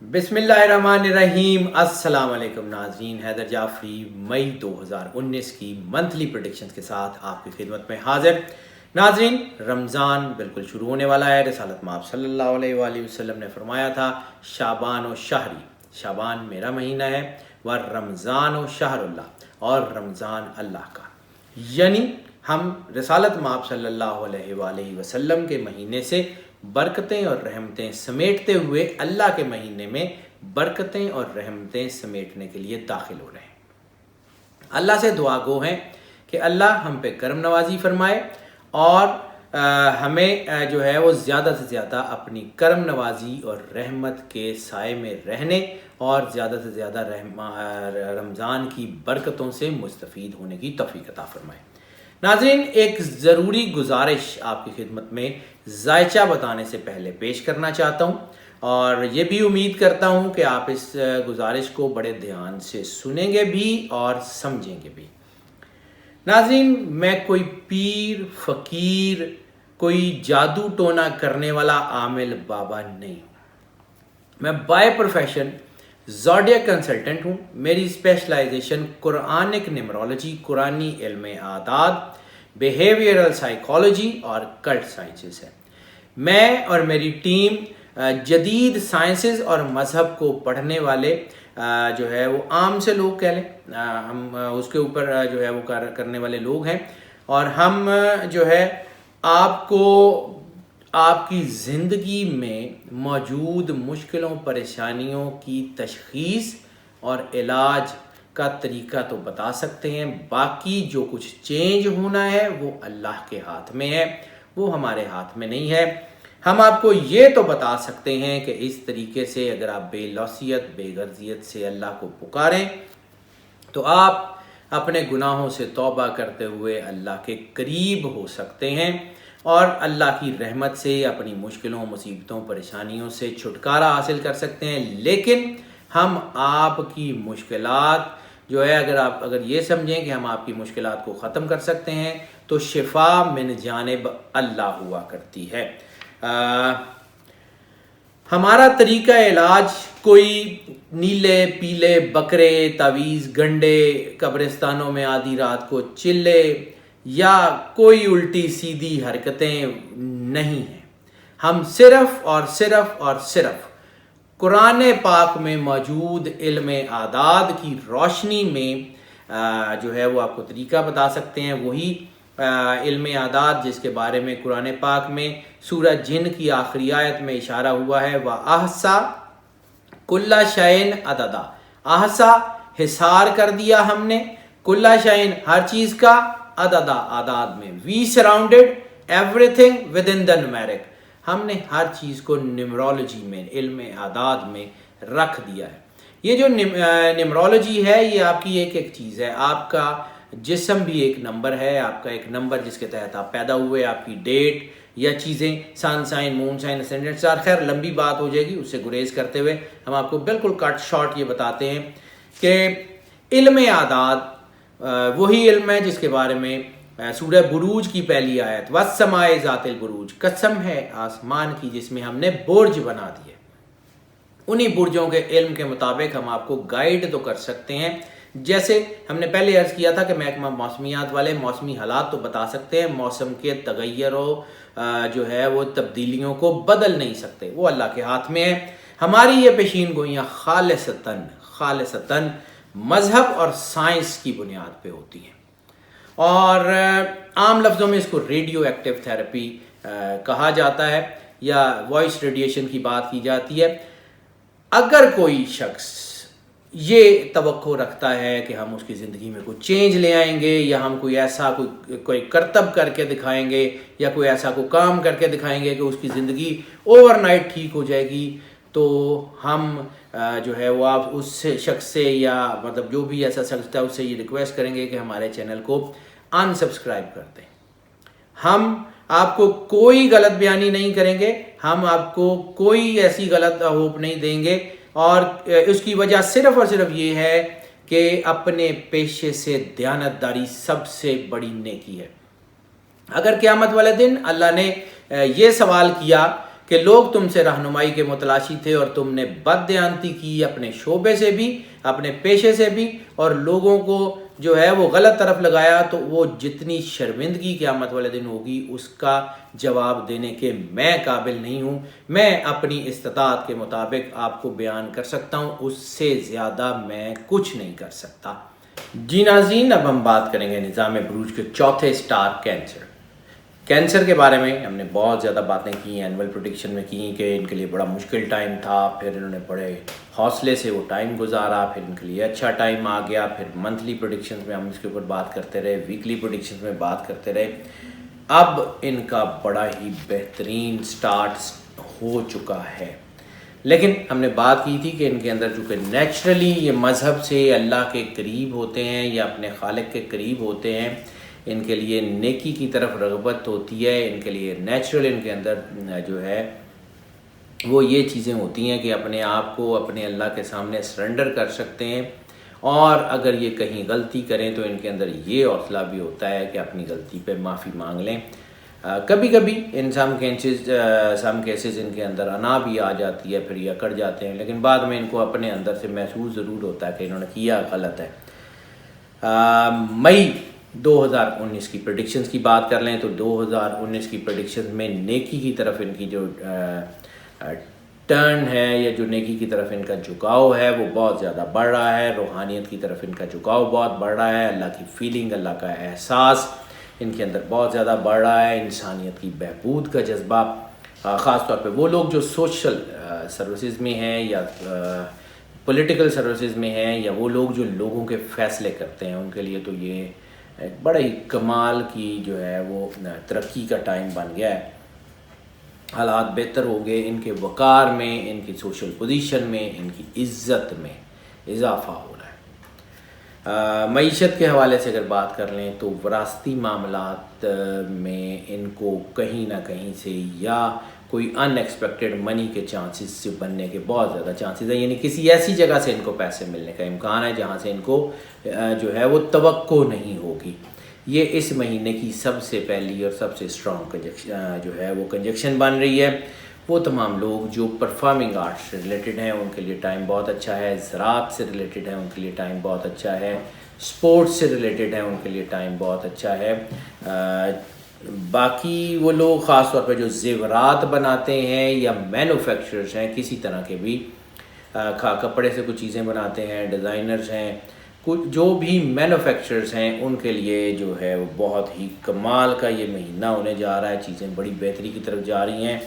بسم اللہ الرحمن الرحیم۔ السلام علیکم ناظرین، حیدر جعفری مئی 2019 کی منتھلی پریڈکشنز کے ساتھ آپ کی خدمت میں حاضر۔ ناظرین، رمضان بالکل شروع ہونے والا ہے۔ رسالت مآب صلی اللہ علیہ وآلہ وسلم نے فرمایا تھا شعبان و شہری، شعبان میرا مہینہ ہے، و رمضان و شہر اللہ، اور رمضان اللہ کا، یعنی ہم رسالت مآب صلی اللہ علیہ وآلہ وسلم کے مہینے سے برکتیں اور رحمتیں سمیٹتے ہوئے اللہ کے مہینے میں برکتیں اور رحمتیں سمیٹنے کے لیے داخل ہو رہے ہیں۔ اللہ سے دعا گو ہیں کہ اللہ ہم پہ کرم نوازی فرمائے اور ہمیں جو ہے وہ زیادہ سے زیادہ اپنی کرم نوازی اور رحمت کے سائے میں رہنے اور زیادہ سے زیادہ رمضان کی برکتوں سے مستفید ہونے کی توفیق عطا فرمائے۔ ناظرین، ایک ضروری گزارش آپ کی خدمت میں ذائچہ بتانے سے پہلے پیش کرنا چاہتا ہوں، اور یہ بھی امید کرتا ہوں کہ آپ اس گزارش کو بڑے دھیان سے سنیں گے بھی اور سمجھیں گے بھی۔ ناظرین، میں کوئی پیر، فقیر، کوئی جادو ٹونا کرنے والا عامل بابا نہیں ہوں۔ میں بائی پروفیشن زوڈیاک کنسلٹنٹ ہوں۔ میری اسپیشلائزیشن قرآنک نیمرولوجی، قرآنی علم اعداد، بیہیویئرل سائیکالوجی اور کلٹ سائنسز ہے۔ میں اور میری ٹیم جدید سائنسز اور مذہب کو پڑھنے والے جو ہے وہ عام سے لوگ کہہ لیں، ہم اس کے اوپر جو ہے وہ کرنے والے لوگ ہیں، اور ہم جو ہے آپ کو آپ کی زندگی میں موجود مشکلوں پریشانیوں کی تشخیص اور علاج کا طریقہ تو بتا سکتے ہیں، باقی جو کچھ چینج ہونا ہے وہ اللہ کے ہاتھ میں ہے، وہ ہمارے ہاتھ میں نہیں ہے۔ ہم آپ کو یہ تو بتا سکتے ہیں کہ اس طریقے سے اگر آپ بے لوثیت، بے غرضیت سے اللہ کو پکاریں تو آپ اپنے گناہوں سے توبہ کرتے ہوئے اللہ کے قریب ہو سکتے ہیں اور اللہ کی رحمت سے اپنی مشکلوں، مصیبتوں، پریشانیوں سے چھٹکارا حاصل کر سکتے ہیں۔ لیکن ہم آپ کی مشکلات جو ہے اگر یہ سمجھیں کہ ہم آپ کی مشکلات کو ختم کر سکتے ہیں تو شفا من جانب اللہ ہوا کرتی ہے۔ ہمارا طریقہ علاج کوئی نیلے پیلے بکرے، تعویذ گنڈے، قبرستانوں میں آدھی رات کو چلے یا کوئی الٹی سیدھی حرکتیں نہیں ہیں۔ ہم صرف اور صرف قرآن پاک میں موجود علم اعداد کی روشنی میں جو ہے وہ آپ کو طریقہ بتا سکتے ہیں۔ وہی علم اعداد جس کے بارے میں قرآن پاک میں سورہ جن کی آخری آیت میں اشارہ ہوا ہے، وَأَحْصَىٰ كُلَّ شَيْءٍ عَدَدًا، احصا حصار کر دیا ہم نے، کل شعین ہر چیز کا، عددہ اعداد میں، we surrounded everything with in the numeric, ہم نے ہر چیز کو نیمرولوجی میں، علم اعداد میں رکھ دیا ہے۔ یہ جو نیمرولوجی ہے یہ آپ کی ایک چیز ہے، آپ کا جسم بھی ایک نمبر ہے، آپ کا ایک نمبر جس کے تحت آپ پیدا ہوئے، آپ کی ڈیٹ یا چیزیں، سن سائن، مون سائن، اسینڈنٹ اسٹار، خیر لمبی بات ہو جائے گی، اس سے گریز کرتے ہوئے ہم آپ کو بالکل کٹ شارٹ یہ بتاتے ہیں کہ علم اعداد وہی علم ہے جس کے بارے میں سورہ بروج کی پہلی آیت، وَالسَّمَاءِ ذَاتِ الْبُرُوج، قسم ہے آسمان کی جس میں ہم نے برج بنا دیے۔ انہی برجوں کے علم کے مطابق ہم آپ کو گائیڈ تو کر سکتے ہیں، جیسے ہم نے پہلے عرض کیا تھا کہ محکمہ موسمیات والے موسمی حالات تو بتا سکتے ہیں، موسم کے تغیر و جو ہے وہ تبدیلیوں کو بدل نہیں سکتے، وہ اللہ کے ہاتھ میں ہے۔ ہماری یہ پیشین گوئیاں خالصتاً مذہب اور سائنس کی بنیاد پہ ہوتی ہیں، اور عام لفظوں میں اس کو ریڈیو ایکٹیو تھراپی کہا جاتا ہے یا وائس ریڈیشن کی بات کی جاتی ہے۔ اگر کوئی شخص یہ توقع رکھتا ہے کہ ہم اس کی زندگی میں کوئی چینج لے آئیں گے یا ہم کوئی کرتب کر کے دکھائیں گے یا کوئی ایسا کوئی کام کر کے دکھائیں گے کہ اس کی زندگی اوور نائٹ ٹھیک ہو جائے گی، تو ہم جو ہے وہ آپ اس شخص سے یا مطلب جو بھی ایسا شخص ہے اس سے یہ ریکویسٹ کریں گے کہ ہمارے چینل کو ان سبسکرائب کر دیں۔ ہم آپ کو کوئی غلط بیانی نہیں کریں گے، ہم آپ کو کوئی ایسی غلط ہوپ نہیں دیں گے، اور اس کی وجہ صرف اور صرف یہ ہے کہ اپنے پیشے سے دیانتداری سب سے بڑی نیکی ہے۔ اگر قیامت والے دن اللہ نے یہ سوال کیا کہ لوگ تم سے رہنمائی کے متلاشی تھے اور تم نے بددیانتی کی اپنے شعبے سے بھی، اپنے پیشے سے بھی، اور لوگوں کو جو ہے وہ غلط طرف لگایا، تو وہ جتنی شرمندگی قیامت والے دن ہوگی اس کا جواب دینے کے میں قابل نہیں ہوں۔ میں اپنی استطاعت کے مطابق آپ کو بیان کر سکتا ہوں، اس سے زیادہ میں کچھ نہیں کر سکتا۔ جی ناظرین، اب ہم بات کریں گے نظام بروج کے چوتھے سٹار کینسر۔ کینسر کے بارے میں ہم نے بہت زیادہ باتیں کی، اینول پریڈکشن میں کی کہ ان کے لیے بڑا مشکل ٹائم تھا، پھر انہوں نے بڑے حوصلے سے وہ ٹائم گزارا، پھر ان کے لیے اچھا ٹائم آ گیا، پھر منتھلی پریڈکشنز میں ہم اس کے اوپر بات کرتے رہے، ویکلی پریڈکشنز میں بات کرتے رہے۔ اب ان کا بڑا ہی بہترین سٹارٹ ہو چکا ہے، لیکن ہم نے بات کی تھی کہ ان کے اندر چونکہ نیچرلی یہ مذہب سے اللہ کے قریب ہوتے ہیں یا اپنے خالق کے قریب ہوتے ہیں، ان کے لیے نیکی کی طرف رغبت ہوتی ہے، ان کے لیے نیچرل ان کے اندر جو ہے وہ یہ چیزیں ہوتی ہیں کہ اپنے آپ کو اپنے اللہ کے سامنے سرنڈر کر سکتے ہیں، اور اگر یہ کہیں غلطی کریں تو ان کے اندر یہ حوصلہ بھی ہوتا ہے کہ اپنی غلطی پہ معافی مانگ لیں۔ کبھی کبھی ان سم کیسز ان کے اندر انا بھی آ جاتی ہے، پھر یہ اکڑ جاتے ہیں، لیکن بعد میں ان کو اپنے اندر سے محسوس ضرور ہوتا ہے کہ انہوں نے کیا غلط ہے۔ مئی 2019 کی پریڈکشنز کی بات کر لیں تو 2019 کی پریڈکشنز میں نیکی کی طرف ان کی جو ٹرن ہے یا جو نیکی کی طرف ان کا جھکاؤ ہے وہ بہت زیادہ بڑھ رہا ہے، روحانیت کی طرف ان کا جھکاؤ بہت بڑھ رہا ہے، اللہ کی فیلنگ، اللہ کا احساس ان کے اندر بہت زیادہ بڑھ رہا ہے، انسانیت کی بہبود کا جذبہ، خاص طور پہ وہ لوگ جو سوشل سروسز میں ہیں یا پولیٹیکل سروسز میں ہیں، یا وہ لوگ جو لوگوں کے فیصلے کرتے ہیں، ان کے لیے تو یہ ایک بڑا ہی کمال کی جو ہے وہ ترقی کا ٹائم بن گیا ہے۔ حالات بہتر ہو گئے، ان کے وقار میں، ان کی سوشل پوزیشن میں، ان کی عزت میں اضافہ ہو رہا ہے۔ معیشت کے حوالے سے اگر بات کر لیں تو وراثتی معاملات میں ان کو کہیں نہ کہیں سے یا کوئی ان ایکسپیکٹڈ منی کے چانسز سے بننے کے بہت زیادہ چانسز ہیں، یعنی کسی ایسی جگہ سے ان کو پیسے ملنے کا امکان ہے جہاں سے ان کو جو ہے وہ توقع نہیں ہوگی۔ یہ اس مہینے کی سب سے پہلی اور سب سے اسٹرانگ جو ہے وہ کنجکشن بن رہی ہے۔ وہ تمام لوگ جو پرفارمنگ آرٹس سے ریلیٹڈ ہیں ان کے لیے ٹائم بہت اچھا ہے، زراعت سے ریلیٹڈ ہیں ان کے لیے ٹائم بہت اچھا ہے، سپورٹس سے ریلیٹڈ ہیں ان کے لیے ٹائم بہت اچھا ہے۔ باقی وہ لوگ خاص طور پہ جو زیورات بناتے ہیں یا مینوفیکچررز ہیں کسی طرح کے بھی، کپڑے سے کچھ چیزیں بناتے ہیں، ڈیزائنرز ہیں، کچھ جو بھی مینوفیکچررز ہیں ان کے لیے جو ہے وہ بہت ہی کمال کا یہ مہینہ ہونے جا رہا ہے، چیزیں بڑی بہتری کی طرف جا رہی ہیں،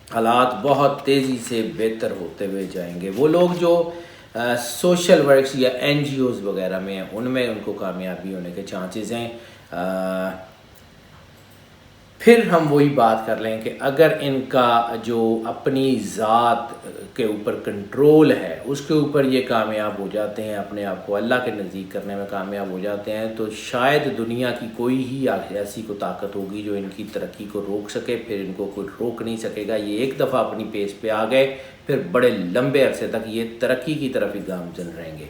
حالات بہت تیزی سے بہتر ہوتے ہوئے جائیں گے۔ وہ لوگ جو سوشل ورکس یا این جی اوز وغیرہ میں ہیں ان میں ان کو کامیابی ہونے کے چانسز ہیں۔ پھر ہم وہی بات کر لیں کہ اگر ان کا جو اپنی ذات کے اوپر کنٹرول ہے اس کے اوپر یہ کامیاب ہو جاتے ہیں، اپنے آپ کو اللہ کے نزدیک کرنے میں کامیاب ہو جاتے ہیں، تو شاید دنیا کی کوئی ہی ایسی کو طاقت ہوگی جو ان کی ترقی کو روک سکے، پھر ان کو کوئی روک نہیں سکے گا۔ یہ ایک دفعہ اپنی پیس پہ آ گئے پھر بڑے لمبے عرصے تک یہ ترقی کی طرف ہی گامزن رہیں گے۔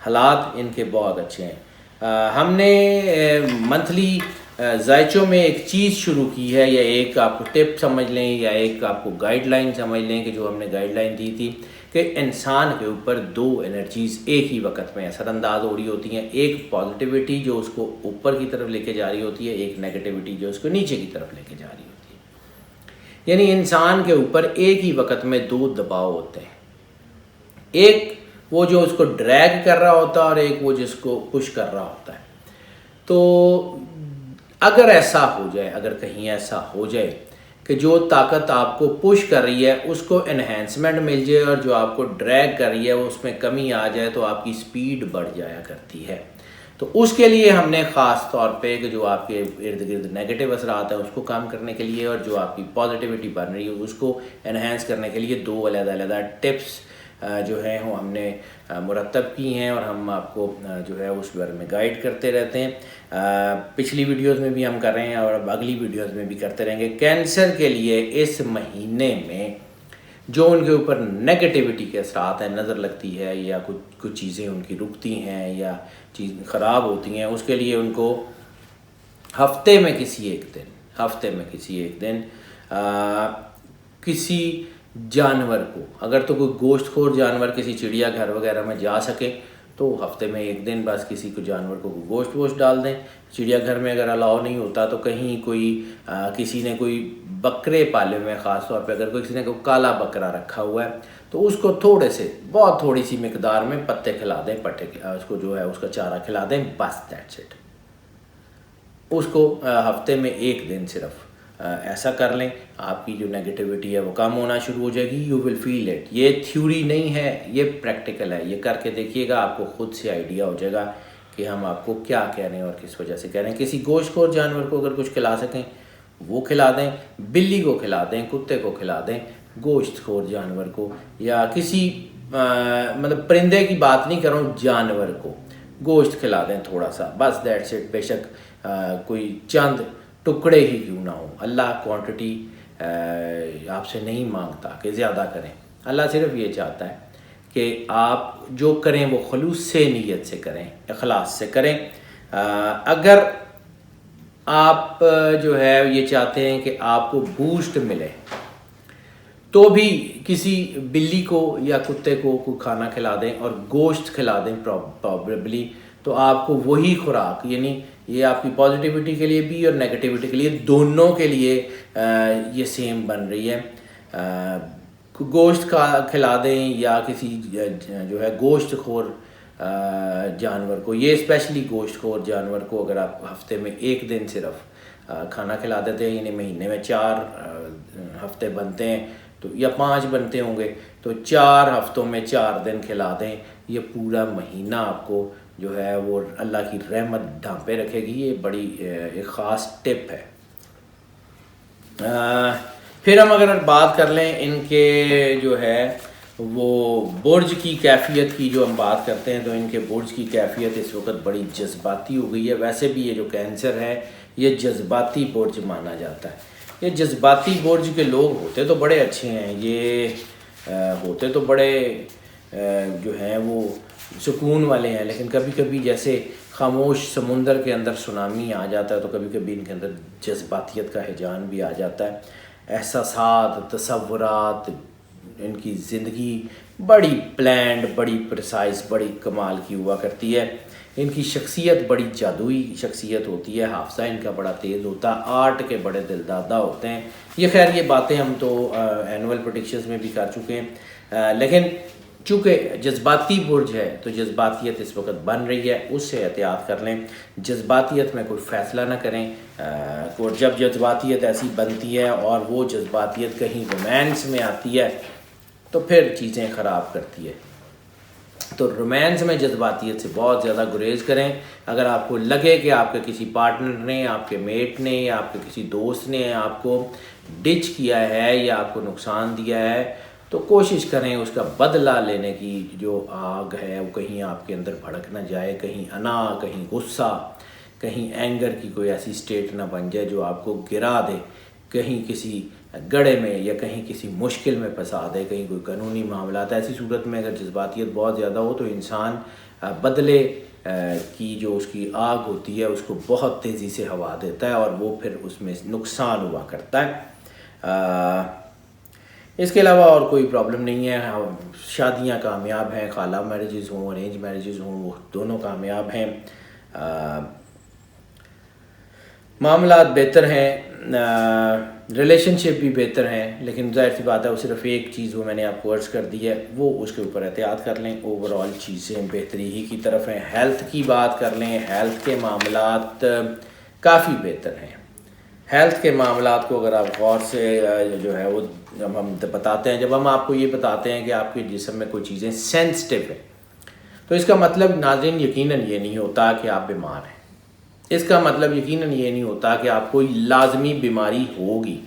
حالات ان کے بہت اچھے ہیں۔ ہم نے منتھلی ذائچوں میں ایک چیز شروع کی ہے، یا ایک آپ کو ٹپ سمجھ لیں یا ایک آپ کو گائیڈ لائن سمجھ لیں کہ جو ہم نے گائیڈ لائن دی تھی کہ انسان کے اوپر دو انرجیز ایک ہی وقت میں اثر انداز ہو رہی ہوتی ہیں، ایک پازیٹیوٹی جو اس کو اوپر کی طرف لے کے جا رہی ہوتی ہے، ایک نیگیٹیوٹی جو اس کو نیچے کی طرف لے کے جا رہی ہوتی ہے۔ یعنی انسان کے اوپر ایک ہی وقت میں دو دباؤ ہوتے ہیں، ایک وہ جو اس کو ڈریگ کر رہا ہوتا ہے اور ایک وہ جس کو پش کر رہا ہوتا ہے۔ تو اگر ایسا ہو جائے، اگر کہیں ایسا ہو جائے کہ جو طاقت آپ کو پش کر رہی ہے اس کو انہینسمنٹ مل جائے اور جو آپ کو ڈریگ کر رہی ہے اس میں کمی آ جائے تو آپ کی سپیڈ بڑھ جایا کرتی ہے۔ تو اس کے لیے ہم نے خاص طور پہ کہ جو آپ کے ارد گرد نیگیٹو اثرات ہیں اس کو کم کرنے کے لیے اور جو آپ کی پازیٹیوٹی بن رہی ہے اس کو انہینس کرنے کے لیے دو علیحدہ علیحدہ ٹپس جو ہیں وہ ہم نے مرتب کی ہیں اور ہم آپ کو جو ہے اس بارے میں گائیڈ کرتے رہتے ہیں۔ پچھلی ویڈیوز میں بھی ہم کر رہے ہیں اور اب اگلی ویڈیوز میں بھی کرتے رہیں گے۔ کینسر کے لیے اس مہینے میں جو ان کے اوپر نیگیٹیوٹی کے اثرات ہیں، نظر لگتی ہے یا کچھ چیزیں ان کی رکتی ہیں یا چیز خراب ہوتی ہیں، اس کے لیے ان کو ہفتے میں کسی ایک دن کسی جانور کو، اگر تو کوئی گوشت خور جانور کسی چڑیا گھر وغیرہ میں جا سکے تو ہفتے میں ایک دن بس کسی کو جانور کو گوشت ڈال دیں۔ چڑیا گھر میں اگر الاؤ نہیں ہوتا تو کہیں کوئی کسی نے کوئی بکرے پالے ہوئے ہیں، خاص طور پہ اگر کسی نے کوئی کالا بکرا رکھا ہوا ہے تو اس کو تھوڑے سے بہت تھوڑی سی مقدار میں پتے کھلا دیں، پٹے اس کو جو ہے اس کا چارہ کھلا دیں، بس دیٹس اٹ۔ اس کو ہفتے میں ایک دن صرف ایسا کر لیں، آپ کی جو نیگیٹیوٹی ہے وہ کم ہونا شروع ہو جائے گی۔ You will feel it. یہ تھیوری نہیں ہے، یہ پریکٹیکل ہے، یہ کر کے دیکھیے گا، آپ کو خود سے آئیڈیا ہو جائے گا کہ ہم آپ کو کیا کہہ رہے ہیں اور کس وجہ سے کہہ رہے ہیں۔ کسی گوشت خور جانور کو اگر کچھ کھلا سکیں وہ کھلا دیں، بلی کو کھلا دیں، کتے کو کھلا دیں، گوشت خور جانور کو یا کسی مطلب پرندے کی بات نہیں کر رہا ہوں، جانور کو گوشت کھلا دیں تھوڑا سا، بس دیٹس اٹ۔ بے شک کوئی چند ٹکڑے ہی کیوں نہ ہوں، اللہ کوانٹٹی آپ سے نہیں مانگتا کہ زیادہ کریں، اللہ صرف یہ چاہتا ہے کہ آپ جو کریں وہ خلوص سے، نیت سے کریں، اخلاص سے کریں۔ اگر آپ جو ہے یہ چاہتے ہیں کہ آپ کو بوسٹ ملے تو بھی کسی بلی کو یا کتے کو کوئی کھانا کھلا دیں اور گوشت کھلا دیں پرابیبلی، تو آپ کو وہی خوراک، یعنی یہ آپ کی پازیٹیوٹی کے لیے بھی اور نیگیٹیوٹی کے لیے دونوں کے لیے یہ سیم بن رہی ہے۔ گوشت کھلا دیں یا کسی جو ہے گوشت خور جانور کو، یہ اسپیشلی گوشت خور جانور کو اگر آپ ہفتے میں ایک دن صرف کھانا کھلا دیتے ہیں، یعنی مہینے میں 4 ہفتے بنتے ہیں تو یا 5 بنتے ہوں گے تو 4 ہفتوں میں 4 دن کھلا دیں، یہ پورا مہینہ آپ کو جو ہے وہ اللہ کی رحمت ڈھانپے رکھے گی۔ یہ بڑی ایک خاص ٹپ ہے۔ پھر ہم اگر بات کر لیں ان کے جو ہے وہ برج کی کیفیت کی، جو ہم بات کرتے ہیں تو ان کے برج کی کیفیت اس وقت بڑی جذباتی ہو گئی ہے۔ ویسے بھی یہ جو کینسر ہے یہ جذباتی برج مانا جاتا ہے۔ یہ جذباتی برج کے لوگ ہوتے تو بڑے اچھے ہیں، یہ ہوتے تو بڑے جو ہیں وہ سکون والے ہیں، لیکن کبھی کبھی جیسے خاموش سمندر کے اندر سونامی آ جاتا ہے تو کبھی کبھی ان کے اندر جذباتیت کا ہیجان بھی آ جاتا ہے۔ احساسات، تصورات، ان کی زندگی بڑی پلانڈ، بڑی پریسائز، بڑی کمال کی ہوا کرتی ہے۔ ان کی شخصیت بڑی جادوئی شخصیت ہوتی ہے، حافظہ ان کا بڑا تیز ہوتا ہے، آرٹ کے بڑے دلدادہ ہوتے ہیں۔ یہ خیر یہ باتیں ہم تو اینول پریڈکشنز میں بھی کر چکے ہیں، لیکن چونکہ جذباتی برج ہے تو جذباتیت اس وقت بن رہی ہے، اس سے احتیاط کر لیں، جذباتیت میں کوئی فیصلہ نہ کریں۔ اور جب جذباتیت ایسی بنتی ہے اور وہ جذباتیت کہیں رومانس میں آتی ہے تو پھر چیزیں خراب کرتی ہے۔ تو رومانس میں جذباتیت سے بہت زیادہ گریز کریں۔ اگر آپ کو لگے کہ آپ کے کسی پارٹنر نے، آپ کے میٹ نے یا آپ کے کسی دوست نے آپ کو ڈچ کیا ہے یا آپ کو نقصان دیا ہے تو کوشش کریں اس کا بدلہ لینے کی جو آگ ہے وہ کہیں آپ کے اندر بھڑک نہ جائے، کہیں انا، کہیں غصہ، کہیں اینگر کی کوئی ایسی سٹیٹ نہ بن جائے جو آپ کو گرا دے، کہیں کسی گڑھے میں یا کہیں کسی مشکل میں پھنسا دے، کہیں کوئی قانونی معاملات۔ ایسی صورت میں اگر جذباتیت بہت زیادہ ہو تو انسان بدلے کی جو اس کی آگ ہوتی ہے اس کو بہت تیزی سے ہوا دیتا ہے اور وہ پھر اس میں نقصان ہوا کرتا ہے۔ اس کے علاوہ اور کوئی پرابلم نہیں ہے۔ شادیاں کامیاب ہیں، خالہ میرجز ہوں، ارینج میرجز ہوں، وہ دونوں کامیاب ہیں، معاملات بہتر ہیں، ریلیشن شپ بھی بہتر ہیں، لیکن ظاہر سی بات ہے وہ صرف ایک چیز وہ میں نے آپ کو عرض کر دی ہے، وہ اس کے اوپر احتیاط کر لیں۔ اوورآل چیزیں بہتری ہی کی طرف ہیں۔ ہیلتھ کی بات کر لیں، ہیلتھ کے معاملات کافی بہتر ہیں۔ ہیلتھ کے معاملات کو اگر آپ غور سے جو ہے وہ جب ہم بتاتے ہیں، جب ہم آپ کو یہ بتاتے ہیں کہ آپ کے جسم میں کوئی چیزیں سینسٹیو ہیں تو اس کا مطلب ناظرین یقیناً یہ نہیں ہوتا کہ آپ بیمار ہیں، اس کا مطلب یقیناً یہ نہیں ہوتا کہ آپ کوئی لازمی بیماری ہوگی،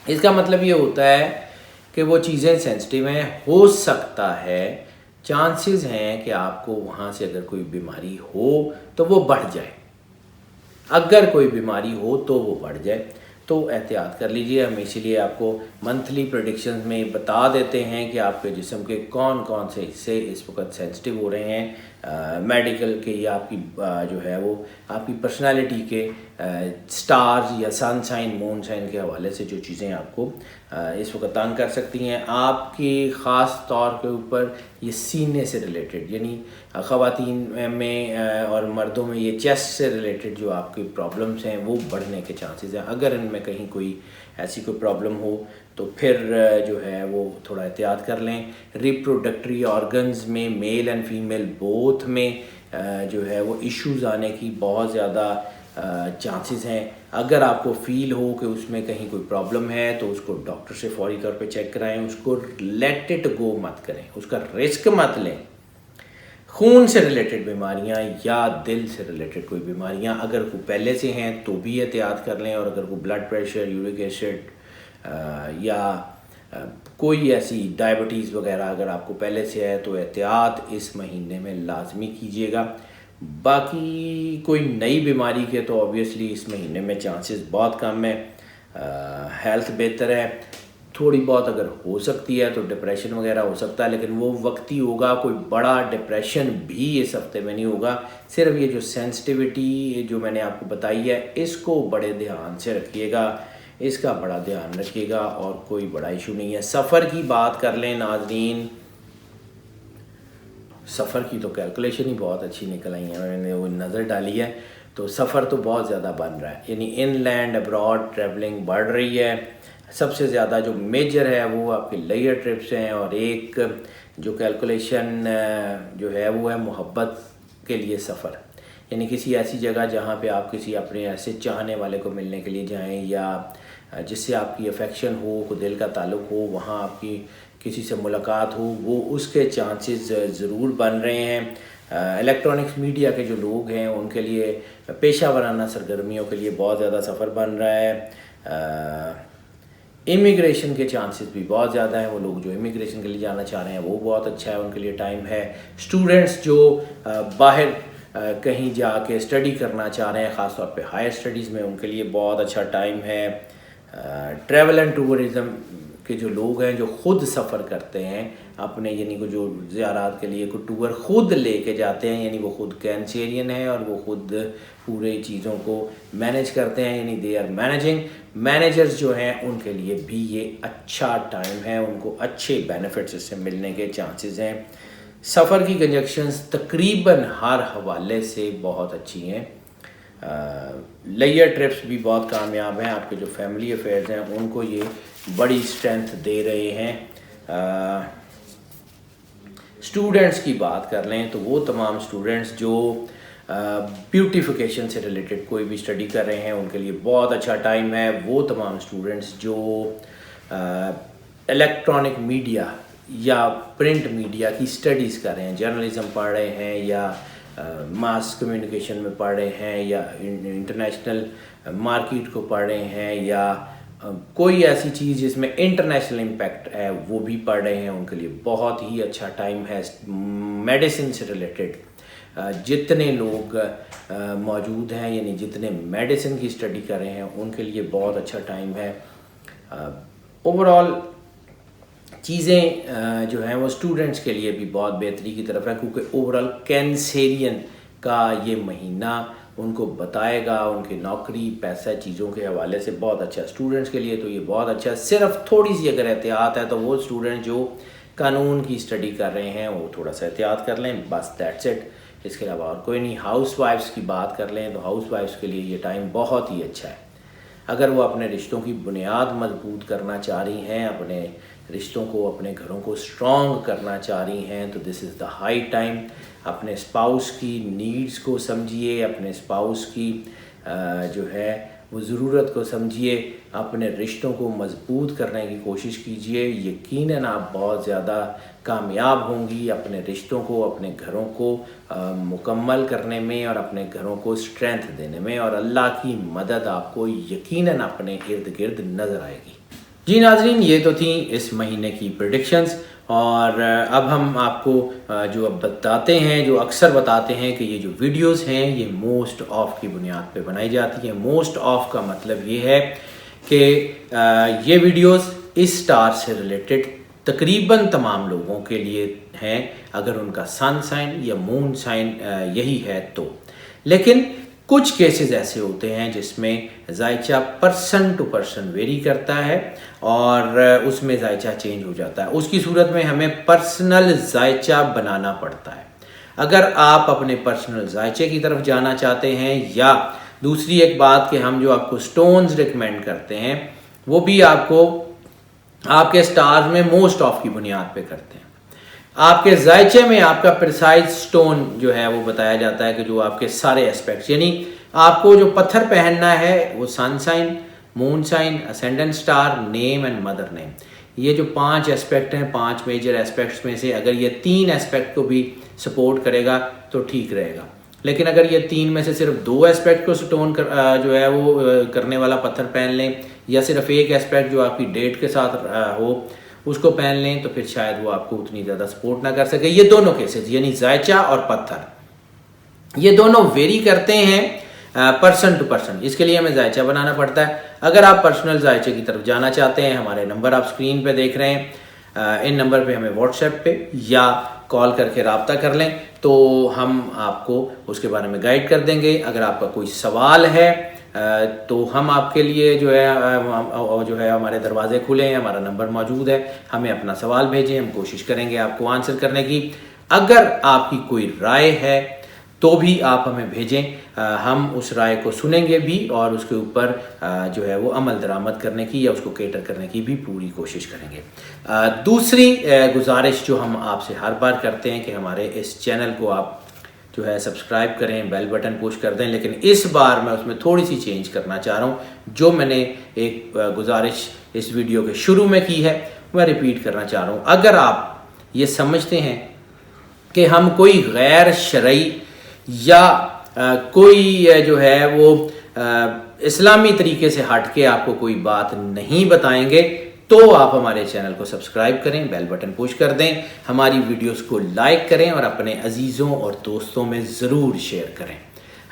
اس کا مطلب یہ ہوتا ہے کہ وہ چیزیں سینسٹیو ہیں، ہو سکتا ہے چانسز ہیں کہ آپ کو وہاں سے اگر کوئی بیماری ہو تو وہ بڑھ جائے، اگر کوئی بیماری ہو تو وہ بڑھ جائے، تو احتیاط کر لیجئے۔ ہم اسی لیے آپ کو منتھلی پریڈکشنز میں بتا دیتے ہیں کہ آپ کے جسم کے کون کون سے حصے اس وقت سینسٹیو ہو رہے ہیں، میڈیکل کے یا آپ کی جو ہے وہ آپ کی پرسنالٹی کے سٹارز یا سن سائن مون سائن کے حوالے سے جو چیزیں آپ کو اس وقت تنگ کر سکتی ہیں، آپ کے خاص طور کے اوپر یہ سینے سے ریلیٹڈ، یعنی خواتین میں اور مردوں میں یہ چیسٹ سے ریلیٹڈ جو آپ کی پرابلمس ہیں وہ بڑھنے کے چانسز ہیں۔ اگر ان میں کہیں کوئی ایسی کوئی پرابلم ہو تو پھر جو ہے وہ تھوڑا احتیاط کر لیں۔ ریپروڈکٹری آرگنز میں میل اینڈ فیمیل بوتھ میں جو ہے وہ ایشوز آنے کی بہت زیادہ چانسز ہیں۔ اگر آپ کو فیل ہو کہ اس میں کہیں کوئی پرابلم ہے تو اس کو ڈاکٹر سے فوری طور پہ چیک کرائیں، اس کو لیٹ اٹ گو مت کریں، اس کا رسک مت لیں۔ خون سے ریلیٹڈ بیماریاں یا دل سے ریلیٹڈ کوئی بیماریاں اگر کوئی پہلے سے ہیں تو بھی احتیاط کر لیں، اور اگر کوئی بلڈ پریشر، یورک ایسڈ یا کوئی ایسی ڈائبٹیز وغیرہ اگر آپ کو پہلے سے ہے تو احتیاط اس مہینے میں لازمی کیجیے گا۔ باقی کوئی نئی بیماری کے تو آبویسلی اس مہینے میں چانسز بہت کم ہے۔ ہیلتھ بہتر ہے، تھوڑی بہت اگر ہو سکتی ہے تو ڈپریشن وغیرہ ہو سکتا ہے، لیکن وہ وقتی ہوگا، کوئی بڑا ڈپریشن بھی اس ہفتے میں نہیں ہوگا۔ صرف یہ جو سینسٹیوٹی جو میں نے آپ کو بتائی ہے اس کو بڑے دھیان سے رکھیے گا، اس کا بڑا دھیان رکھیے گا، اور کوئی بڑا ایشو نہیں ہے۔ سفر کی بات کر لیں ناظرین، سفر کی تو کیلکولیشن ہی بہت اچھی نکل آئی ہے، میں نے وہ نظر ڈالی ہے تو سفر تو بہت زیادہ بن رہا ہے، یعنی ان لینڈ ابراڈ ٹریولنگ بڑھ رہی ہے۔ سب سے زیادہ جو میجر ہے وہ آپ کے لیئر ٹرپس ہیں، اور ایک جو کیلکولیشن جو ہے وہ ہے محبت کے لیے سفر، یعنی کسی ایسی جگہ جہاں پہ آپ کسی اپنے ایسے چاہنے والے کو ملنے کے لیے جائیں، یا جس سے آپ کی افیکشن ہو، کوئی دل کا تعلق ہو، وہاں آپ کی کسی سے ملاقات ہو، وہ اس کے چانسز ضرور بن رہے ہیں۔ الیکٹرانکس میڈیا کے جو لوگ ہیں ان کے لیے پیشہ ورانہ سرگرمیوں کے لیے بہت زیادہ سفر بن رہا ہے۔ امیگریشن کے چانسز بھی بہت زیادہ ہیں، وہ لوگ جو امیگریشن کے لیے جانا چاہ رہے ہیں وہ بہت اچھا ہے، ان کے لیے ٹائم ہے۔ اسٹوڈنٹس جو باہر کہیں جا کے اسٹڈی کرنا چاہ رہے ہیں، خاص طور پہ ہائر اسٹڈیز میں، ان کے لیے بہت اچھا ٹائم ہے۔ ٹریول اینڈ ٹورزم کے جو لوگ ہیں جو خود سفر کرتے ہیں اپنے، یعنی کو جو زیارات کے لیے کوئی ٹور خود لے کے جاتے ہیں، یعنی وہ خود کینسیرین ہیں اور وہ خود پورے چیزوں کو مینیج کرتے ہیں، یعنی دے آر مینیجنگ۔ مینیجرز جو ہیں ان کے لیے بھی یہ اچھا ٹائم ہے، ان کو اچھے بینیفٹس اس سے ملنے کے چانسز ہیں۔ سفر کی کنجکشنز تقریباً ہر حوالے سے بہت اچھی ہیں۔ لیئر ٹرپس بھی بہت کامیاب ہیں، آپ کے جو فیملی افیئرز ہیں ان کو یہ بڑی اسٹرینتھ دے رہے ہیں۔ اسٹوڈنٹس کی بات کر لیں تو وہ تمام اسٹوڈنٹس جو بیوٹیفیکیشن سے ریلیٹڈ کوئی بھی اسٹڈی کر رہے ہیں ان کے لیے بہت اچھا ٹائم ہے۔ وہ تمام اسٹوڈنٹس جو الیکٹرانک میڈیا یا پرنٹ میڈیا کی اسٹڈیز کر رہے ہیں، جرنلزم پڑھ رہے ہیں یا ماس کمیونیکیشن میں پڑھ رہے ہیں یا انٹرنیشنل مارکیٹ کو پڑھ رہے ہیں یا کوئی ایسی چیز جس میں انٹرنیشنل امپیکٹ ہے وہ بھی پڑھ رہے ہیں، ان کے لیے بہت ہی اچھا ٹائم ہے۔ میڈیسن سے ریلیٹڈ جتنے لوگ موجود ہیں، یعنی جتنے میڈیسن کی اسٹڈی کر رہے ہیں ان کے لیے بہت اچھا ٹائم ہے۔ اوور آل چیزیں جو ہیں وہ اسٹوڈنٹس کے لیے بھی بہت بہتری کی طرف ہے، کیونکہ اوور آل کینسیرین کا یہ مہینہ ان کو بتائے گا، ان کی نوکری، پیسہ، چیزوں کے حوالے سے بہت اچھا۔ اسٹوڈنٹس کے لیے تو یہ بہت اچھا ہے۔ صرف تھوڑی سی اگر احتیاط ہے تو وہ اسٹوڈنٹ جو قانون کی اسٹڈی کر رہے ہیں وہ تھوڑا سا احتیاط کر لیں، بس دیٹس اٹ، اس کے علاوہ اور کوئی نہیں۔ ہاؤس وائفس کی بات کر لیں تو ہاؤس وائفس کے لیے یہ ٹائم بہت ہی اچھا ہے۔ اگر وہ اپنے رشتوں کی بنیاد مضبوط کرنا چاہ رہی ہیں، اپنے رشتوں کو، اپنے گھروں کو اسٹرانگ کرنا چاہ رہی ہیں تو دس از دا ہائی ٹائم۔ اپنے اسپاؤس کی نیڈز کو سمجھیے، اپنے اسپاؤس کی جو ہے وہ ضرورت کو سمجھیے، اپنے رشتوں کو مضبوط کرنے کی کوشش کیجیے۔ یقیناً آپ بہت زیادہ کامیاب ہوں گی اپنے رشتوں کو، اپنے گھروں کو مکمل کرنے میں اور اپنے گھروں کو اسٹرینتھ دینے میں، اور اللہ کی مدد آپ کو یقیناً اپنے ارد گرد نظر آئے گی۔ جی ناظرین، یہ تو تھیں اس مہینے کی پریڈکشنز، اور اب ہم آپ کو جو اب بتاتے ہیں، جو اکثر بتاتے ہیں کہ یہ جو ویڈیوز ہیں یہ موسٹ آف کی بنیاد پہ بنائی جاتی ہیں۔ موسٹ آف کا مطلب یہ ہے کہ یہ ویڈیوز اس سٹار سے ریلیٹڈ تقریباً تمام لوگوں کے لیے ہیں، اگر ان کا سن سائن یا مون سائن یہی ہے تو۔ لیکن کچھ کیسز ایسے ہوتے ہیں جس میں ذائچہ پرسن ٹو پرسن ویری کرتا ہے اور اس میں ذائچہ چینج ہو جاتا ہے. اس کی صورت میں ہمیں پرسنل ذائچہ بنانا پڑتا ہے. اگر آپ اپنے پرسنل ذائچے کی طرف جانا چاہتے ہیں، یا دوسری ایک بات کہ ہم جو آپ کو سٹونز ریکمینڈ کرتے ہیں وہ بھی آپ کو آپ کے سٹارز میں موسٹ آف کی بنیاد پہ کرتے ہیں. آپ کے ذائچے میں آپ کا پریسائز سٹون جو ہے وہ بتایا جاتا ہے کہ جو آپ کے سارے اسپیکٹس، یعنی آپ کو جو پتھر پہننا ہے وہ sun sign, moon sign, ascendant star, name and mother name. یہ جو 5 اسپیکٹ ہیں، 5 میجر اسپیکٹس میں سے اگر یہ 3 اسپیکٹ کو بھی سپورٹ کرے گا تو ٹھیک رہے گا. لیکن اگر یہ 3 میں سے صرف 2 اسپیکٹ کو سٹون جو ہے وہ کرنے والا پتھر پہن لیں، یا صرف ایک اسپیکٹ جو آپ کی ڈیٹ کے ساتھ ہو اس کو پہن لیں، تو پھر شاید وہ آپ کو اتنی زیادہ سپورٹ نہ کر سکے. یہ دونوں کیسز یعنی ذائچہ اور پتھر یہ دونوں ویری کرتے ہیں پرسن ٹو پرسن. اس کے لیے ہمیں ذائچہ بنانا پڑتا ہے. اگر آپ پرسنل ذائچے کی طرف جانا چاہتے ہیں، ہمارے نمبر آپ اسکرین پہ دیکھ رہے ہیں، ان نمبر پہ ہمیں واٹس ایپ پہ یا کال کر کے رابطہ کر لیں تو ہم آپ کو اس کے بارے میں گائیڈ کر دیں گے. اگر آپ کا کوئی سوال ہے تو ہم آپ کے لیے جو ہے ہمارے دروازے کھلے ہیں، ہمارا نمبر موجود ہے. ہمیں اپنا سوال بھیجیں، ہم کوشش کریں گے آپ کو آنسر کرنے کی. اگر آپ کی کوئی رائے ہے تو بھی آپ ہمیں بھیجیں، ہم اس رائے کو سنیں گے بھی اور اس کے اوپر جو ہے وہ عمل درآمد کرنے کی یا اس کو کیٹر کرنے کی بھی پوری کوشش کریں گے. دوسری گزارش جو ہم آپ سے ہر بار کرتے ہیں کہ ہمارے اس چینل کو آپ جو ہے سبسکرائب کریں، بیل بٹن پوش کر دیں، لیکن اس بار میں اس میں تھوڑی سی چینج کرنا چاہ رہا ہوں. جو میں نے ایک گزارش اس ویڈیو کے شروع میں کی ہے میں ریپیٹ کرنا چاہ رہا ہوں. اگر آپ یہ سمجھتے ہیں کہ ہم کوئی غیر شرعی یا کوئی جو ہے وہ اسلامی طریقے سے ہٹ کے آپ کو کوئی بات نہیں بتائیں گے تو آپ ہمارے چینل کو سبسکرائب کریں، بیل بٹن پوش کر دیں، ہماری ویڈیوز کو لائک کریں اور اپنے عزیزوں اور دوستوں میں ضرور شیئر کریں.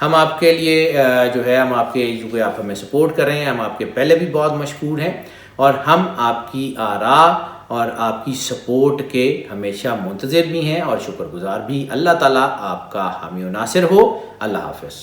ہم آپ کے لیے جو ہے ہم آپ کے جو آپ ہمیں سپورٹ کر رہے ہیں، ہم آپ کے پہلے بھی بہت مشکور ہیں اور ہم آپ کی آراء اور آپ کی سپورٹ کے ہمیشہ منتظر بھی ہیں اور شکر گزار بھی. اللہ تعالیٰ آپ کا حامی و ناصر ہو. اللہ حافظ.